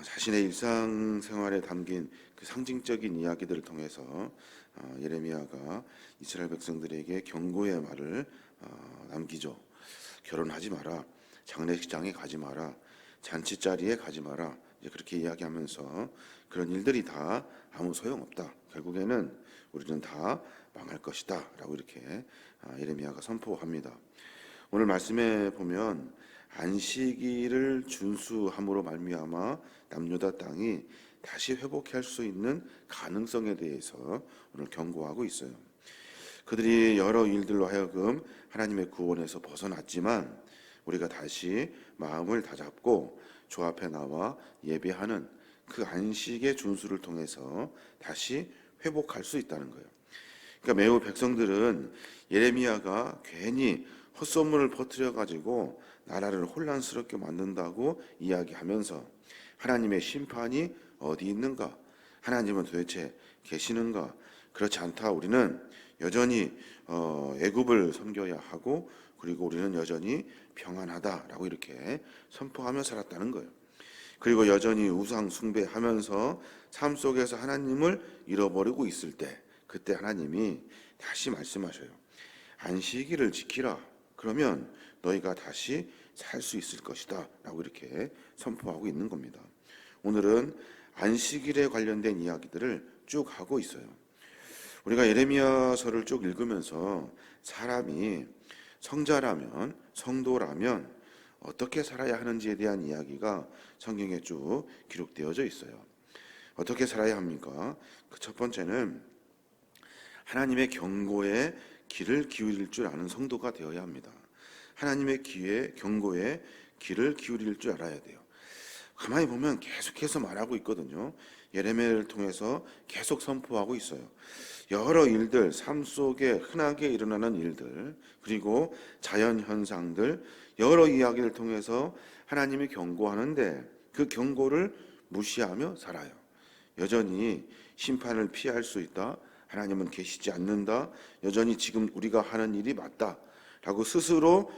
자신의 일상생활에 담긴 그 상징적인 이야기들을 통해서 예레미야가 이스라엘 백성들에게 경고의 말을 남기죠. 결혼하지 마라, 장례식장에 가지 마라, 잔치자리에 가지 마라, 이제 그렇게 이야기하면서 그런 일들이 다 아무 소용없다, 결국에는 우리는 다 망할 것이다 라고 이렇게 예레미야가 선포합니다. 오늘 말씀에 보면 안식일을 준수함으로 말미암아 남유다 땅이 다시 회복할 수 있는 가능성에 대해서 오늘 경고하고 있어요. 그들이 여러 일들로 하여금 하나님의 구원에서 벗어났지만 우리가 다시 마음을 다잡고 주 앞에 나와 예배하는 그 안식의 준수를 통해서 다시 회복할 수 있다는 거예요. 그러니까 매우 백성들은 예레미야가 괜히 헛소문을 퍼뜨려 가지고 나라를 혼란스럽게 만든다고 이야기하면서 하나님의 심판이 어디 있는가? 하나님은 도대체 계시는가? 그렇지 않다. 우리는 여전히 애굽을 섬겨야 하고 그리고 우리는 여전히 평안하다라고 이렇게 선포하며 살았다는 거예요. 그리고 여전히 우상 숭배하면서 삶 속에서 하나님을 잃어버리고 있을 때 그때 하나님이 다시 말씀하셔요. 안식일을 지키라. 그러면 너희가 다시 살 수 있을 것이다 라고 이렇게 선포하고 있는 겁니다. 오늘은 안식일에 관련된 이야기들을 쭉 하고 있어요. 우리가 예레미야서를 쭉 읽으면서 사람이 성자라면, 성도라면 어떻게 살아야 하는지에 대한 이야기가 성경에 쭉 기록되어져 있어요. 어떻게 살아야 합니까? 그 첫 번째는 하나님의 경고에 귀를 기울일 줄 아는 성도가 되어야 합니다. 하나님의 경고에 귀를 기울일 줄 알아야 돼요. 가만히 보면 계속해서 말하고 있거든요. 예레미야를 통해서 계속 선포하고 있어요. 여러 일들, 삶 속에 흔하게 일어나는 일들, 그리고 자연 현상들, 여러 이야기를 통해서 하나님이 경고하는데 그 경고를 무시하며 살아요. 여전히 심판을 피할 수 있다. 하나님은 계시지 않는다. 여전히 지금 우리가 하는 일이 맞다. 라고 스스로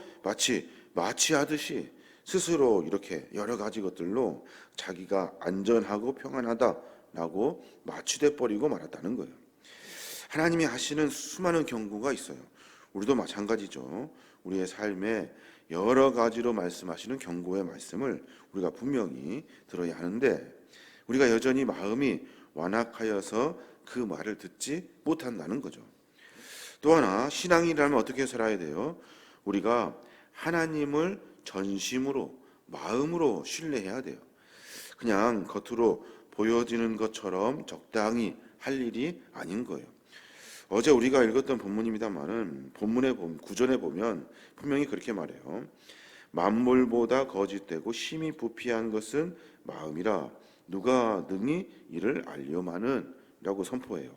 마취하듯이 스스로 이렇게 여러 가지 것들로 자기가 안전하고 평안하다라고 마취돼 버리고 말았다는 거예요. 하나님이 하시는 수많은 경고가 있어요. 우리도 마찬가지죠. 우리의 삶에 여러 가지로 말씀하시는 경고의 말씀을 우리가 분명히 들어야 하는데 우리가 여전히 마음이 완악하여서 그 말을 듣지 못한다는 거죠. 또 하나, 신앙이라면 어떻게 살아야 돼요? 우리가 하나님을 전심으로, 마음으로 신뢰해야 돼요. 그냥 겉으로 보여지는 것처럼 적당히 할 일이 아닌 거예요. 어제 우리가 읽었던 본문입니다만은 본문의 구전에 보면 분명히 그렇게 말해요. 만물보다 거짓되고 심히 부패한 것은 마음이라 누가 능히 이를 알려마는 라고 선포해요.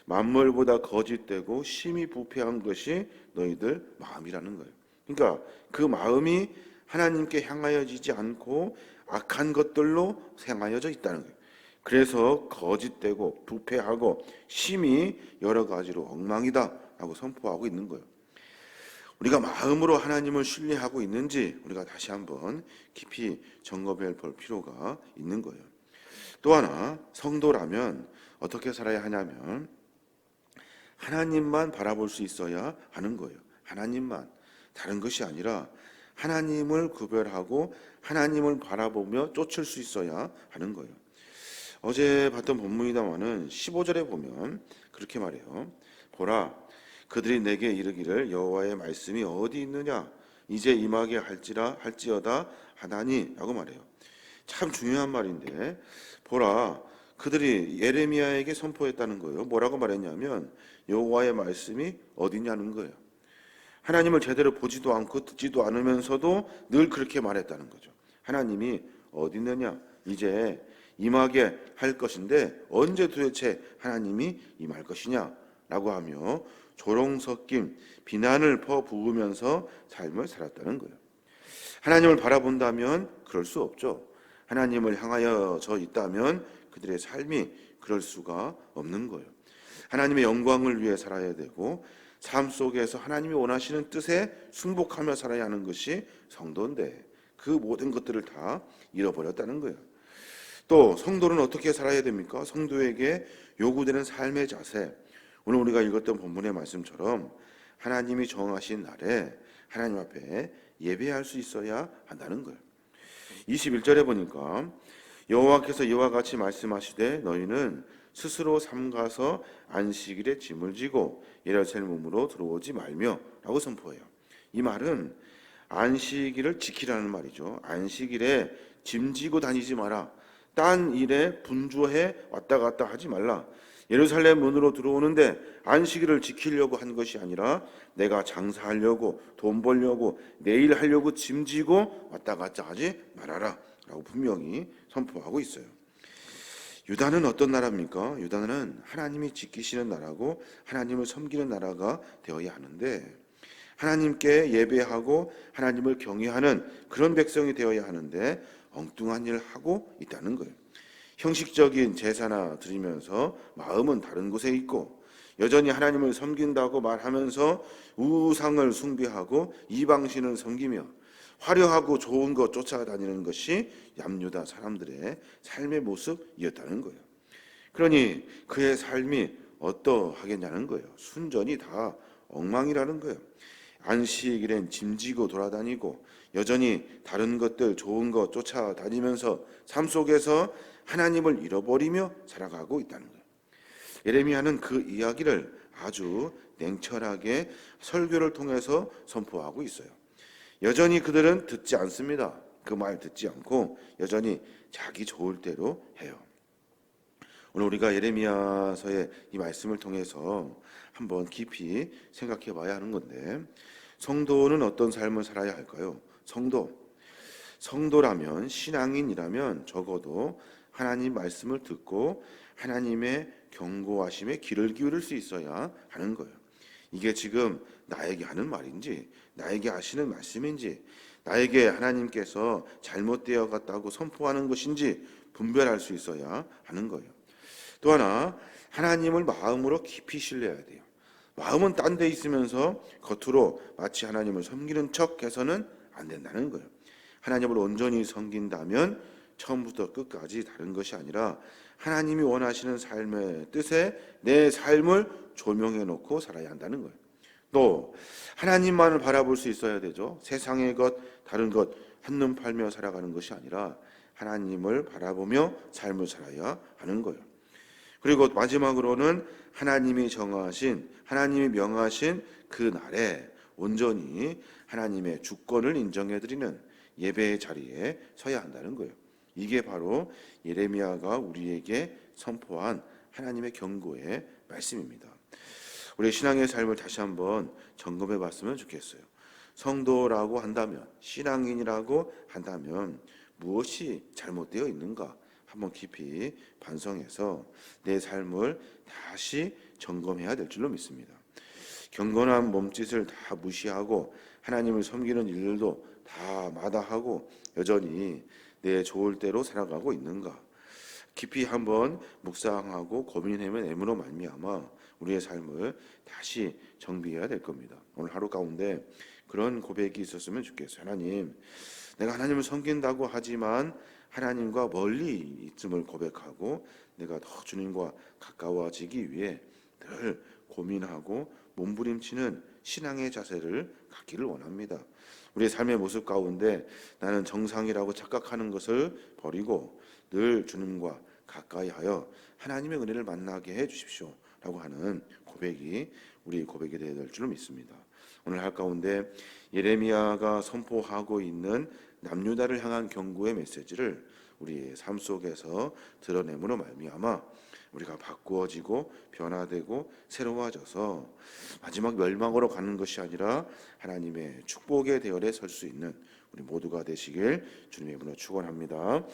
만물보다 거짓되고 심히 부패한 것이 너희들 마음이라는 거예요. 그러니까 그 마음이 하나님께 향하여지지 않고 악한 것들로 향하여져 있다는 거예요. 그래서 거짓되고 부패하고 심히 여러 가지로 엉망이다 라고 선포하고 있는 거예요. 우리가 마음으로 하나님을 신뢰하고 있는지 우리가 다시 한번 깊이 점검해 볼 필요가 있는 거예요. 또 하나, 성도라면 어떻게 살아야 하냐면 하나님만 바라볼 수 있어야 하는 거예요. 하나님만, 다른 것이 아니라 하나님을 구별하고 하나님을 바라보며 쫓을 수 있어야 하는 거예요. 어제 봤던 본문이다마는 15절에 보면 그렇게 말해요. 보라, 그들이 내게 이르기를 여호와의 말씀이 어디 있느냐? 이제 임하게 할지어다 하나니 라고 말해요. 참 중요한 말인데 보라, 그들이 예레미야에게 선포했다는 거예요. 뭐라고 말했냐면 여호와의 말씀이 어디냐는 거예요. 하나님을 제대로 보지도 않고 듣지도 않으면서도 늘 그렇게 말했다는 거죠. 하나님이 어디 있느냐? 이제 임하게 할 것인데 언제 도대체 하나님이 임할 것이냐? 라고 하며 조롱 섞인 비난을 퍼부으면서 삶을 살았다는 거예요. 하나님을 바라본다면 그럴 수 없죠. 하나님을 향하여져 있다면 그들의 삶이 그럴 수가 없는 거예요. 하나님의 영광을 위해 살아야 되고 삶 속에서 하나님이 원하시는 뜻에 순복하며 살아야 하는 것이 성도인데 그 모든 것들을 다 잃어버렸다는 거예요. 또 성도는 어떻게 살아야 됩니까? 성도에게 요구되는 삶의 자세, 오늘 우리가 읽었던 본문의 말씀처럼 하나님이 정하신 날에 하나님 앞에 예배할 수 있어야 한다는 거예요. 21절에 보니까 여호와께서 이와 같이 말씀하시되 너희는 스스로 삼가서 안식일에 짐을 지고 예루살렘으로 들어오지 말며 라고 선포해요. 이 말은 안식일을 지키라는 말이죠. 안식일에 짐 지고 다니지 마라. 딴 일에 분주해 왔다 갔다 하지 말라. 예루살렘 문으로 들어오는데 안식일을 지키려고 한 것이 아니라 내가 장사하려고 돈 벌려고 내일 하려고 짐지고 왔다 갔다 하지 말아라 라고 분명히 선포하고 있어요. 유다는 어떤 나라입니까? 유다는 하나님이 지키시는 나라고 하나님을 섬기는 나라가 되어야 하는데 하나님께 예배하고 하나님을 경외하는 그런 백성이 되어야 하는데 엉뚱한 일을 하고 있다는 거예요. 형식적인 제사나 드리면서 마음은 다른 곳에 있고 여전히 하나님을 섬긴다고 말하면서 우상을 숭배하고 이방신을 섬기며 화려하고 좋은 것 쫓아다니는 것이 남유다 사람들의 삶의 모습이었다는 거예요. 그러니 그의 삶이 어떠하겠냐는 거예요. 순전히 다 엉망이라는 거예요. 안식일엔 짐지고 돌아다니고 여전히 다른 것들 좋은 것 쫓아다니면서 삶 속에서 하나님을 잃어버리며 살아가고 있다는 거예요. 예레미야는 그 이야기를 아주 냉철하게 설교를 통해서 선포하고 있어요. 여전히 그들은 듣지 않습니다. 그 말 듣지 않고 여전히 자기 좋을 대로 해요. 오늘 우리가 예레미야서의 이 말씀을 통해서 한번 깊이 생각해 봐야 하는 건데 성도는 어떤 삶을 살아야 할까요? 성도라면 신앙인이라면 적어도 하나님 말씀을 듣고 하나님의 경고하심에 귀를 기울일 수 있어야 하는 거예요. 이게 지금 나에게 하는 말인지 나에게 하시는 말씀인지 나에게 하나님께서 잘못되어 갔다고 선포하는 것인지 분별할 수 있어야 하는 거예요. 또 하나 하나님을 마음으로 깊이 신뢰해야 돼요. 마음은 딴 데 있으면서 겉으로 마치 하나님을 섬기는 척 해서는 안 된다는 거예요. 하나님을 온전히 섬긴다면 처음부터 끝까지 다른 것이 아니라 하나님이 원하시는 삶의 뜻에 내 삶을 조명해 놓고 살아야 한다는 거예요. 또 하나님만을 바라볼 수 있어야 되죠. 세상의 것, 다른 것 한눈 팔며 살아가는 것이 아니라 하나님을 바라보며 삶을 살아야 하는 거예요. 그리고 마지막으로는 하나님이 정하신, 하나님이 명하신 그 날에 온전히 하나님의 주권을 인정해드리는 예배의 자리에 서야 한다는 거예요. 이게 바로 예레미야가 우리에게 선포한 하나님의 경고의 말씀입니다. 우리의 신앙의 삶을 다시 한번 점검해 봤으면 좋겠어요. 성도라고 한다면, 신앙인이라고 한다면 무엇이 잘못되어 있는가 한번 깊이 반성해서 내 삶을 다시 점검해야 될 줄로 믿습니다. 경건한 몸짓을 다 무시하고 하나님을 섬기는 일들도 다 마다하고 여전히 내 좋을 대로 살아가고 있는가 깊이 한번 묵상하고 고민해면 애므로 말미암아 우리의 삶을 다시 정비해야 될 겁니다. 오늘 하루 가운데 그런 고백이 있었으면 좋겠어요. 하나님, 내가 하나님을 섬긴다고 하지만 하나님과 멀리 있음을 고백하고 내가 더 주님과 가까워지기 위해 늘 고민하고 몸부림치는 신앙의 자세를 갖기를 원합니다. 우리의 삶의 모습 가운데 나는 정상이라고 착각하는 것을 버리고 늘 주님과 가까이 하여 하나님의 은혜를 만나게 해 주십시오 라고 하는 고백이 우리 고백이 되어야 될 줄 믿습니다. 오늘 할 가운데 예레미야가 선포하고 있는 남유다를 향한 경고의 메시지를 우리의 삶 속에서 드러냄으로 말미암아 우리가 바꾸어지고 변화되고 새로워져서 마지막 멸망으로 가는 것이 아니라 하나님의 축복의 대열에 설 수 있는 우리 모두가 되시길 주님의 이름으로 축원합니다.